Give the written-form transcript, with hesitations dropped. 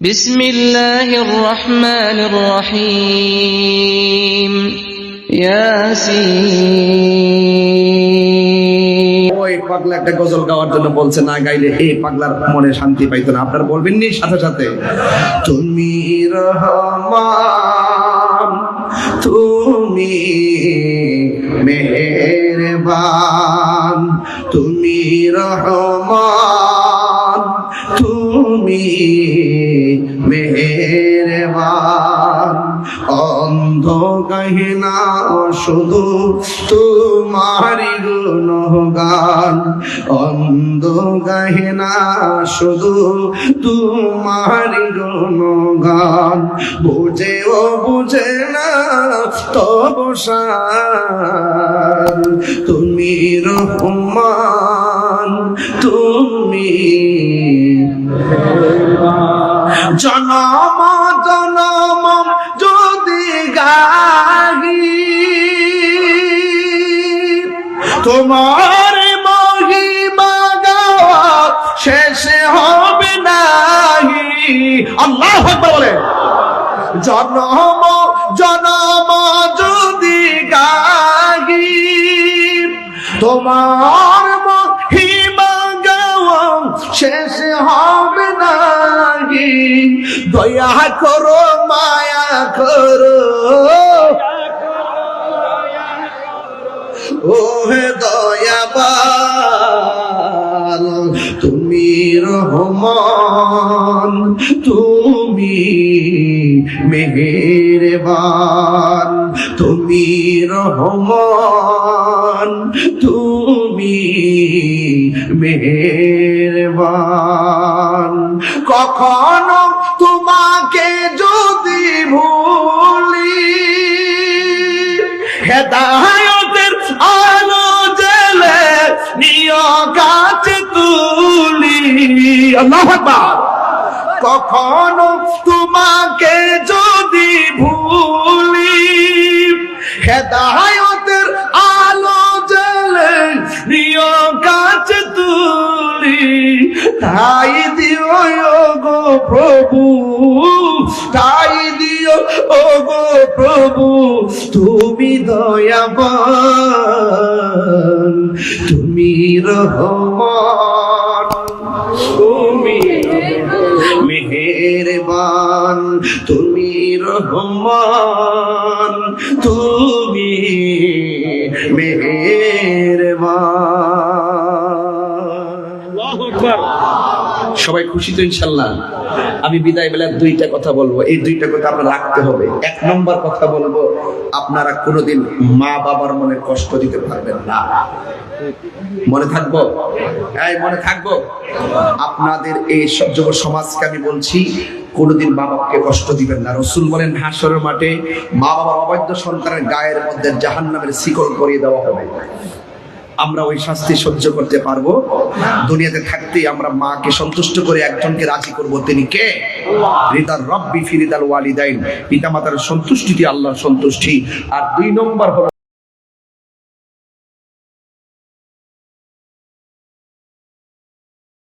বিসমিল্লাহির রহমানির রহিম ইয়াসিন। ওই পাগলা একটা গজল গাওয়ার জন্য বলছে, না গাইলে এই পাগলার মনে শান্তি পাইতো না। আপনারা বলবেন নি সাথে সাথে, তুমি রহমান তুমি মেহেরবান, তুমি রহমান তুমি মেহেরবান, অন্ধ কাহিনা শুধু তোমারি গুণগান, অন্ধ কাহিনা শুধু তোমারি গুণগান, বুঝেও বুঝে না তবু সার, তুমি রহমান তুমি জনম জনম যদি গাহি তোমার মহিমা গাওয়া শেষ হবে নাহি। আল্লাহু আকবার বলে, জনম জনম যদি গাহি তোমার মহিমা গাওয়া শেষ হবে নাহি। দয়া করো মায়া করো ও হে দয়াবান, তুমি রহমান তুমি মেহেরবান, তুমি রহমান তুমি মেহেরবান। কখনো তোমাকে যদি ভুলি হেদায়েতের আলো জ্বেলে নিয় কাছে তুলি। আল্লাহু আকবার। কখনো তোমাকে যদি ভুলি হেদায়েতের আলো জ্বেলে নিয় কাছে তুলি। তাই দিও গো প্রভু, তাই দিও ও গো প্রভু, তুমি দয়াবান তুমি রহমান তুমি মেহেরবান, তুমি রহমান তুমি মেহেরবান। আল্লাহু আকবার। সবাই খুশি তো ইনশাআল্লাহ? আমি বিদায় বেলার দুইটা কথা বলবো, এই দুইটা কথা আপনারা রাখতে হবে। এক নম্বর কথা বলবো, আপনারা কোনোদিন মা বাবার মনে কষ্ট দিতে পারবেন না। মনে থাকবো? এই মনে থাকবো? আপনাদের এই যুব সমাজকে আমি বলছি, কোনোদিন মা বাবাকে কষ্ট দিবেন না। রাসূল বলেন, হাসরের মাঠে মা বাবা অবাধ্য সন্তানের গায়ের মধ্যে জাহান্নামের শিকল পরিয়ে দেওয়া হবে। আমরা ওই শাস্তি সহ্য করতে পারবো? দুনিয়াতে থাকতেই আমরা মাকে সন্তুষ্ট করে একজনকে রাজি করব, তিনি কে? রিদার রব্বি ফি রিদাল ওয়ালিদাইন, পিতামাতার সন্তুষ্টি আল্লাহর সন্তুষ্টি। আর দুই নম্বর হলো